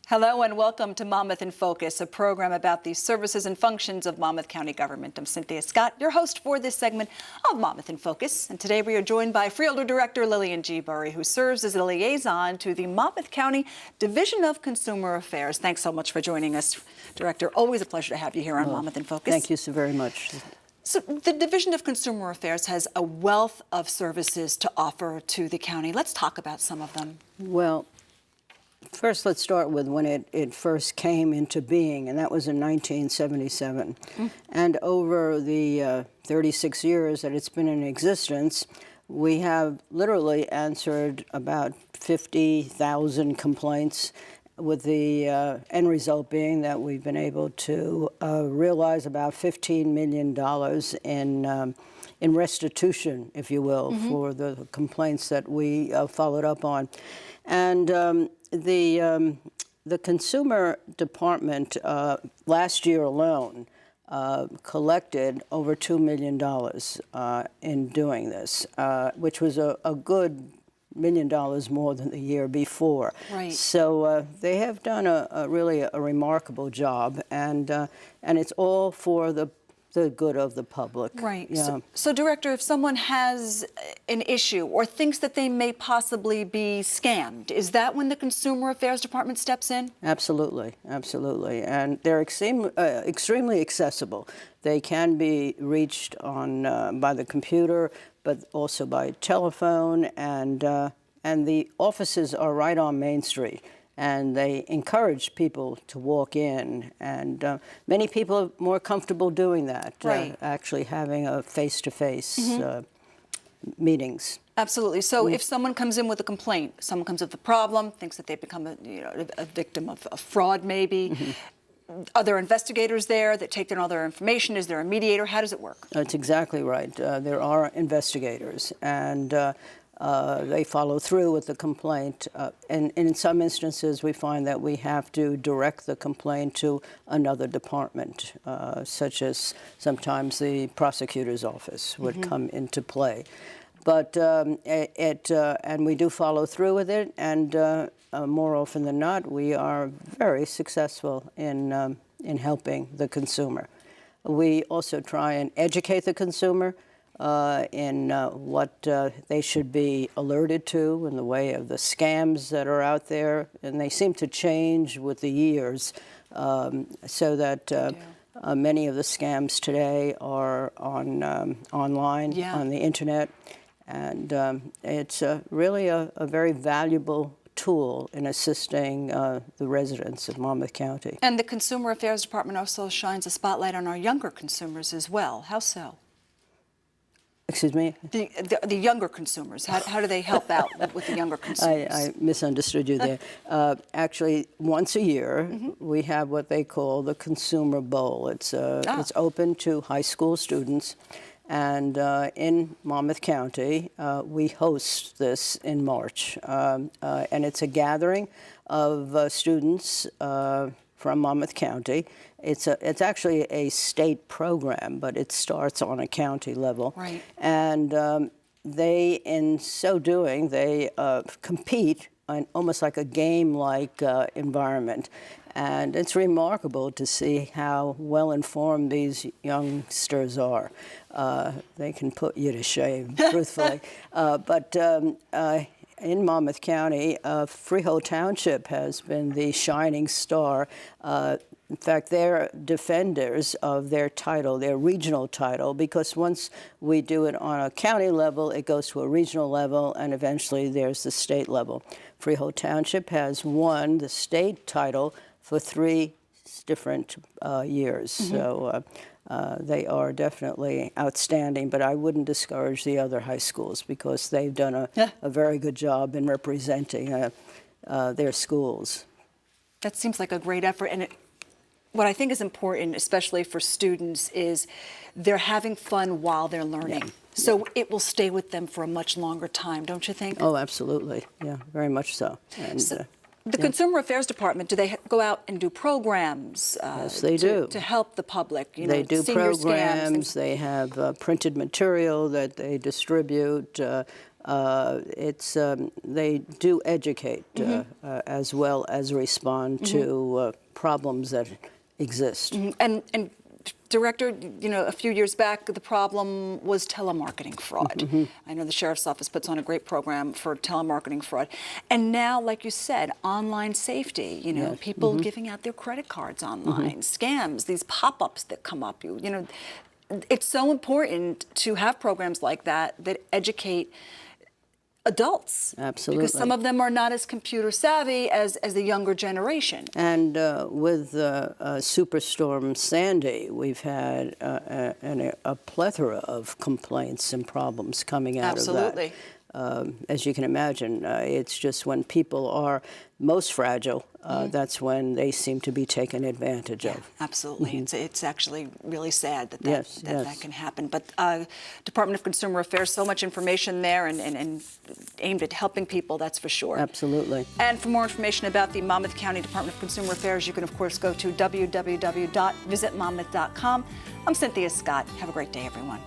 Hello and welcome to Monmouth in Focus, a program about the services and functions of Monmouth County government. I'm Cynthia Scott, your host for this segment of Monmouth in Focus. And today we are joined by Freeholder Director Lillian G. Burry, who serves as a liaison to the Monmouth County Division of Consumer Affairs. Thanks so much for joining us, Director. Always a pleasure to have you here on Monmouth in Focus. Thank you so very much. So the Division of Consumer Affairs has a wealth of services to offer to the county. Let's talk about some of them. Well, first, let's start with when it first came into being, and that was in 1977. And over the 36 years that it's been in existence, we have literally answered about 50,000 complaints, with the end result being that we've been able to realize about $15 million in restitution, if you will, for the complaints that we followed up on. And the Consumer Department last year alone collected over $2 million in doing this, which was a good $1 million more than the year before. Right. So they have done really a remarkable job, and it's all for the good of the public. Right. Yeah. So, Director, if someone has an issue or thinks that they may possibly be scammed, is that when the Consumer Affairs Department steps in? Absolutely, absolutely. And they're extremely accessible. They can be reached on by the computer, but also by telephone, and the offices are right on Main Street. And they encourage people to walk in, and many people are more comfortable doing that, right. Actually having a face-to-face meetings. Absolutely. So if someone comes in with a complaint, someone comes with a problem, thinks that they've become a victim of fraud maybe, are there investigators there that take down all their information? Is there a mediator? How does it work? That's exactly right. There are investigators, and they follow through with the complaint. And in some instances, we find that we have to direct the complaint to another department, such as sometimes the prosecutor's office would come into play. But and we do follow through with it, and more often than not, we are very successful in helping the consumer. We also try and educate the consumer in what they should be alerted to in the way of the scams that are out there, and they seem to change with the years, so that many of the scams today are on online, on the internet, and it's really a very valuable tool in assisting the residents of Monmouth County. And the Consumer Affairs Department also shines a spotlight on our younger consumers as well. How so? Excuse me? The younger consumers. How do they help out with the younger consumers? I misunderstood you there. Actually, once a year, we have what they call the Consumer Bowl. It's open to high school students. And in Monmouth County, we host this in March. And it's a gathering of students from Monmouth County. It's actually a state program, but it starts on a county level. Right. And they, in so doing, they compete in almost like a game-like environment. And it's remarkable to see how well-informed these youngsters are. They can put you to shame, truthfully. But in Monmouth County, Freeholder Township has been the shining star. In fact, they're defenders of their title, their regional title, because once we do it on a county level, it goes to a regional level, and eventually there's the state level. Freeholder Township has won the state title for 3 different years. So they are definitely outstanding, but I wouldn't discourage the other high schools because they've done a very good job in representing their schools. That seems like a great effort. And what I think is important, especially for students, is they're having fun while they're learning. So it will stay with them for a much longer time, don't you think? Oh, absolutely. Yeah, very much so. And, the Consumer Affairs Department, do they go out and do programs? Yes, they do. To help the public, they do senior programs. Scams, they have printed material that they distribute. they do educate as well as respond to problems that exist. And Director, a few years back, the problem was telemarketing fraud. I know the Sheriff's Office puts on a great program for telemarketing fraud. And now, like you said, online safety, people giving out their credit cards online, scams, these pop-ups that come up. It's so important to have programs like that educate adults. Absolutely. Because some of them are not as computer savvy as the younger generation. And with Superstorm Sandy, we've had a plethora of complaints and problems coming out of that. Absolutely. As you can imagine, it's just when people are most fragile, that's when they seem to be taken advantage of. Absolutely. It's actually really sad that that can happen. But Department of Consumer Affairs, so much information there and aimed at helping people, that's for sure. Absolutely. And for more information about the Monmouth County Department of Consumer Affairs, you can, of course, go to www.visitmonmouth.com. I'm Cynthia Scott. Have a great day, everyone.